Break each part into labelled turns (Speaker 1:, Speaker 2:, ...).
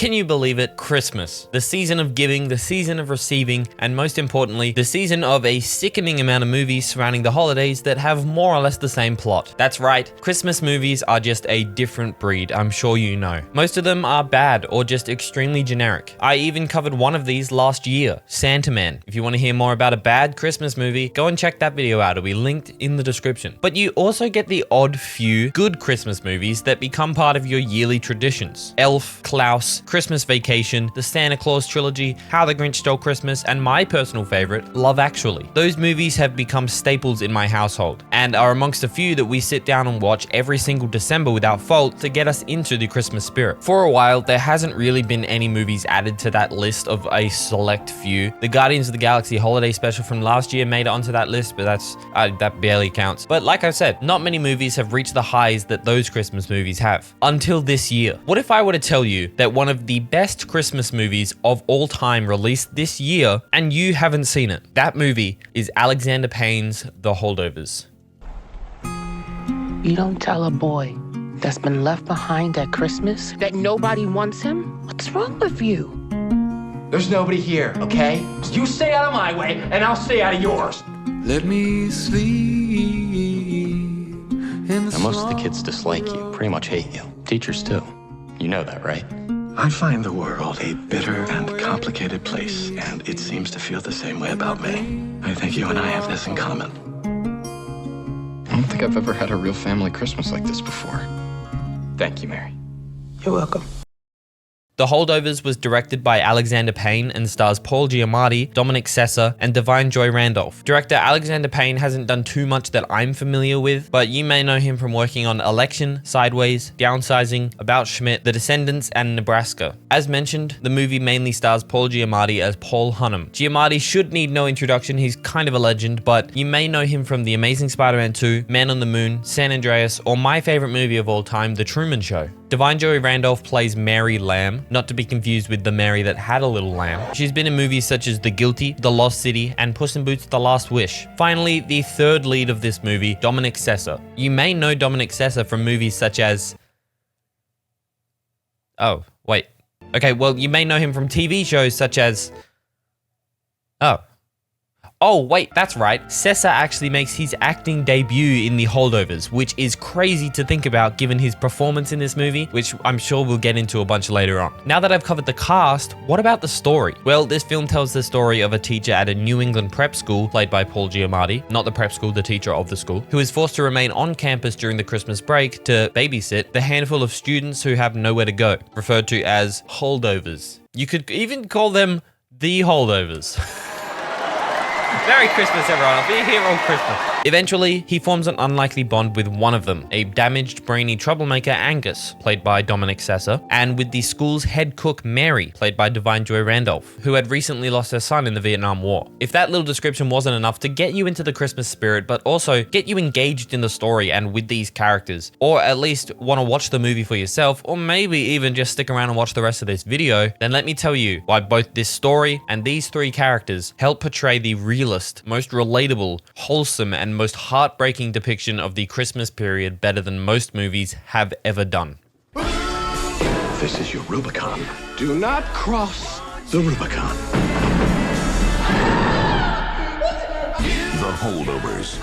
Speaker 1: Can you believe it? Christmas. The season of giving, the season of receiving, and most importantly, the season of a sickening amount of movies surrounding the holidays that have more or less the same plot. That's right, Christmas movies are just a different breed, I'm sure you know. Most of them are bad or just extremely generic. I even covered one of these last year, Santa Man. If you want to hear more about a bad Christmas movie, go and check that video out. It'll be linked in the description. But you also get the odd few good Christmas movies that become part of your yearly traditions. Elf, Klaus, Christmas Vacation, the Santa Claus trilogy, How the Grinch Stole Christmas, and my personal favorite, Love Actually. Those movies have become staples in my household and are amongst a few that we sit down and watch every single December without fault to get us into the Christmas spirit. For a while, there hasn't really been any movies added to that list of a select few. The Guardians of the Galaxy holiday special from last year made it onto that list, but that barely counts. But like I said, not many movies have reached the highs that those Christmas movies have. Until this year. What if I were to tell you that one of the best Christmas movies of all time released this year and you haven't seen it? That movie is Alexander Payne's The Holdovers.
Speaker 2: You don't tell a boy that's been left behind at Christmas that nobody wants him? What's wrong with you?
Speaker 3: There's nobody here, okay? You stay out of my way, and I'll stay out of yours.
Speaker 4: Let me sleep in the
Speaker 5: Now, most of the kids dislike you, pretty much hate you. Teachers too. You know that, right?
Speaker 6: I find the world a bitter and complicated place, and it seems to feel the same way about me. I think you and I have this in common.
Speaker 5: I don't think I've ever had a real family Christmas like this before. Thank you, Mary.
Speaker 2: You're welcome.
Speaker 1: The Holdovers was directed by Alexander Payne and stars Paul Giamatti, Dominic Sessa, and Divine Joy Randolph. Director Alexander Payne hasn't done too much that I'm familiar with, but you may know him from working on Election, Sideways, Downsizing, About Schmidt, The Descendants, and Nebraska. As mentioned, the movie mainly stars Paul Giamatti as Paul Hunnam. Giamatti should need no introduction, he's kind of a legend, but you may know him from The Amazing Spider-Man 2, Man on the Moon, San Andreas, or my favorite movie of all time, The Truman Show. Divine Joy Randolph plays Mary Lamb, not to be confused with the Mary that had a little lamb. She's been in movies such as The Guilty, The Lost City, and Puss in Boots: The Last Wish. Finally, the third lead of this movie, Dominic Sessa. You may know Dominic Sessa from movies such as... Oh, wait. Okay, well, you may know him from TV shows such as... Oh, wait, that's right. Sessa actually makes his acting debut in The Holdovers, which is crazy to think about given his performance in this movie, which I'm sure we'll get into a bunch later on. Now that I've covered the cast, what about the story? Well, this film tells the story of a teacher at a New England prep school, played by Paul Giamatti, not the prep school, the teacher of the school, who is forced to remain on campus during the Christmas break to babysit the handful of students who have nowhere to go, referred to as holdovers. You could even call them the Holdovers. Merry Christmas, everyone. I'll be here all Christmas. Eventually, he forms an unlikely bond with one of them, a damaged, brainy troublemaker, Angus, played by Dominic Sessa, and with the school's head cook, Mary, played by Divine Joy Randolph, who had recently lost her son in the Vietnam War. If that little description wasn't enough to get you into the Christmas spirit, but also get you engaged in the story and with these characters, or at least want to watch the movie for yourself, or maybe even just stick around and watch the rest of this video, then let me tell you why both this story and these three characters help portray the realist, most relatable, wholesome, and most heartbreaking depiction of the Christmas period better than most movies have ever done.
Speaker 6: This is your Rubicon.
Speaker 3: Do not cross.
Speaker 6: The Rubicon.
Speaker 7: The Holdovers.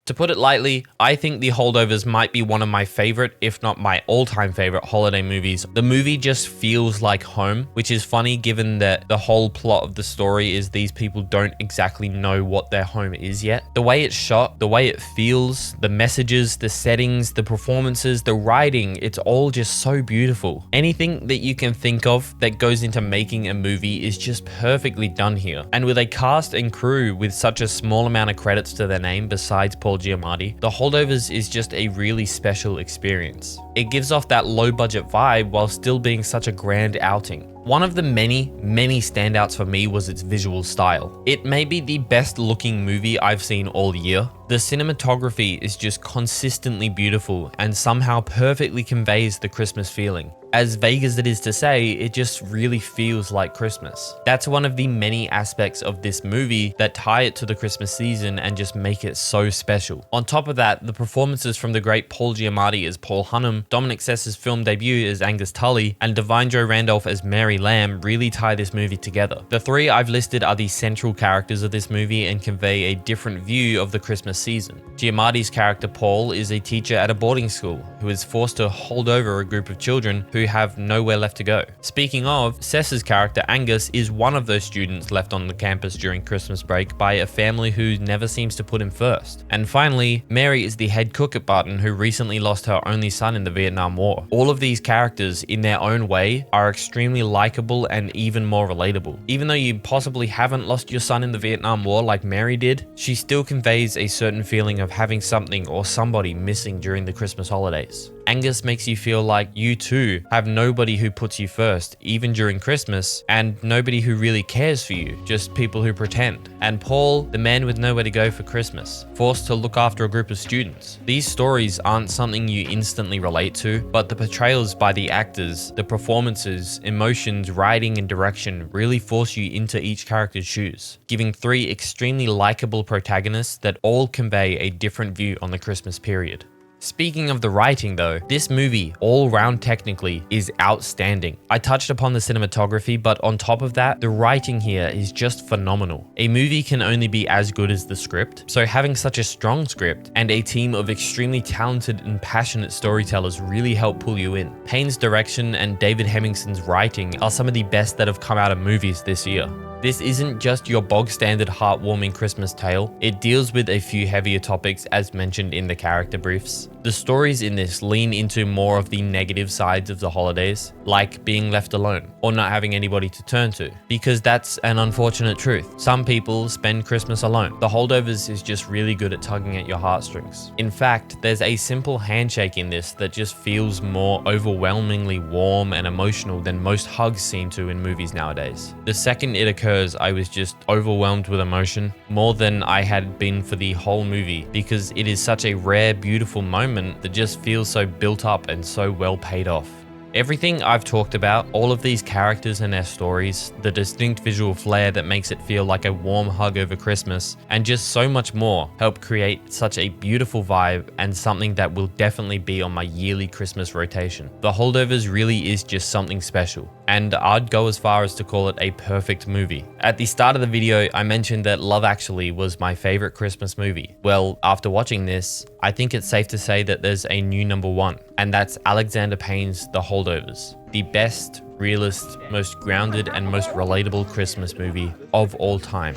Speaker 1: To put it lightly, I think The Holdovers might be one of my favorite, if not my all-time favorite holiday movies. The movie just feels like home, which is funny given that the whole plot of the story is these people don't exactly know what their home is yet. The way it's shot, the way it feels, the messages, the settings, the performances, the writing, it's all just so beautiful. Anything that you can think of that goes into making a movie is just perfectly done here. And with a cast and crew with such a small amount of credits to their name besides Paul Giamatti, The Holdovers is just a really special experience. It gives off that low budget vibe while still being such a grand outing. One of the many standouts for me was its visual style. It may be the best looking movie I've seen all year. The cinematography is just consistently beautiful and somehow perfectly conveys the Christmas feeling. As vague as it is to say, it just really feels like Christmas. That's one of the many aspects of this movie that tie it to the Christmas season and just make it so special. On top of that, the performances from the great Paul Giamatti as Paul Hunnam, Dominic Sess's film debut as Angus Tully, and Divine Joe Randolph as Mary Lamb really tie this movie together. The three I've listed are the central characters of this movie and convey a different view of the Christmas season. Giamatti's character Paul is a teacher at a boarding school who is forced to hold over a group of children who have nowhere left to go. Speaking of, Sess's character Angus is one of those students left on the campus during Christmas break by a family who never seems to put him first. And finally, Mary is the head cook at Barton who recently lost her only son in the Vietnam War. All of these characters, in their own way, are extremely likable and even more relatable. Even though you possibly haven't lost your son in the Vietnam War like Mary did, she still conveys a certain feeling of having something or somebody missing during the Christmas holidays. Angus makes you feel like you too have nobody who puts you first, even during Christmas, and nobody who really cares for you, just people who pretend. And Paul, the man with nowhere to go for Christmas, forced to look after a group of students. These stories aren't something you instantly relate to, but the portrayals by the actors, the performances, emotions, writing, and direction really force you into each character's shoes, giving three extremely likable protagonists that all convey a different view on the Christmas period. Speaking of the writing though, this movie, all round technically, is outstanding. I touched upon the cinematography, but on top of that, the writing here is just phenomenal. A movie can only be as good as the script, so having such a strong script and a team of extremely talented and passionate storytellers really help pull you in. Payne's direction and David Hemingson's writing are some of the best that have come out of movies this year. This isn't just your bog standard heartwarming Christmas tale, it deals with a few heavier topics as mentioned in the character briefs. The stories in this lean into more of the negative sides of the holidays, like being left alone or not having anybody to turn to, because that's an unfortunate truth. Some people spend Christmas alone. The Holdovers is just really good at tugging at your heartstrings. In fact, there's a simple handshake in this that just feels more overwhelmingly warm and emotional than most hugs seem to in movies nowadays. The second it occurs, I was just overwhelmed with emotion, more than I had been for the whole movie, because it is such a rare, beautiful moment that just feels so built up and so well paid off. Everything I've talked about, all of these characters and their stories, the distinct visual flair that makes it feel like a warm hug over Christmas, and just so much more, help create such a beautiful vibe and something that will definitely be on my yearly Christmas rotation. The Holdovers really is just something special, and I'd go as far as to call it a perfect movie. At the start of the video, I mentioned that Love Actually was my favorite Christmas movie. Well, after watching this, I think it's safe to say that there's a new number one, and that's Alexander Payne's The Holdovers, the best, realest, most grounded, and most relatable Christmas movie of all time.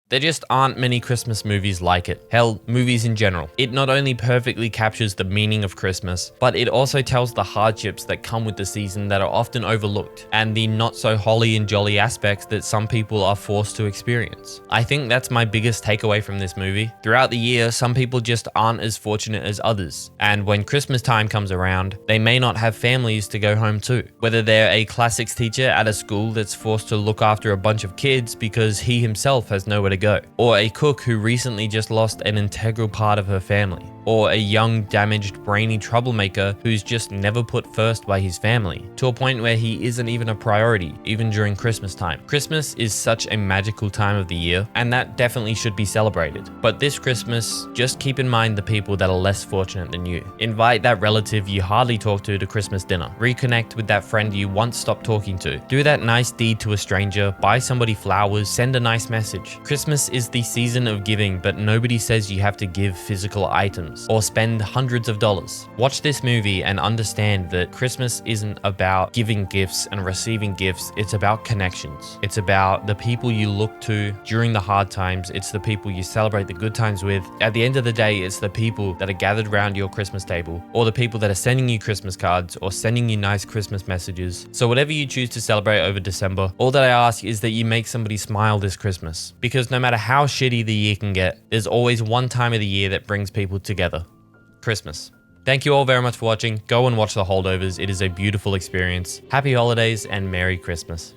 Speaker 1: There just aren't many Christmas movies like it. Hell, movies in general. It not only perfectly captures the meaning of Christmas, but it also tells the hardships that come with the season that are often overlooked, and the not so holly and jolly aspects that some people are forced to experience. I think that's my biggest takeaway from this movie. Throughout the year, some people just aren't as fortunate as others, and when Christmas time comes around, they may not have families to go home to. Whether they're a classics teacher at a school that's forced to look after a bunch of kids because he himself has nowhere to go, or a cook who recently just lost an integral part of her family, or a young, damaged, brainy troublemaker who's just never put first by his family, to a point where he isn't even a priority, even during Christmas time. Christmas is such a magical time of the year, and that definitely should be celebrated. But this Christmas, just keep in mind the people that are less fortunate than you. Invite that relative you hardly talk to Christmas dinner. Reconnect with that friend you once stopped talking to. Do that nice deed to a stranger, buy somebody flowers, send a nice message. Christmas is the season of giving, but nobody says you have to give physical items or spend hundreds of dollars. Watch this movie and understand that Christmas isn't about giving gifts and receiving gifts, it's about connections. It's about the people you look to during the hard times, it's the people you celebrate the good times with. At the end of the day, it's the people that are gathered around your Christmas table, or the people that are sending you Christmas cards or sending you nice Christmas messages. So whatever you choose to celebrate over December, all that I ask is that you make somebody smile this Christmas, because no matter how shitty the year can get, there's always one time of the year that brings people together: Christmas. Thank you all very much for watching. Go and watch The Holdovers. It is a beautiful experience. Happy holidays and Merry Christmas.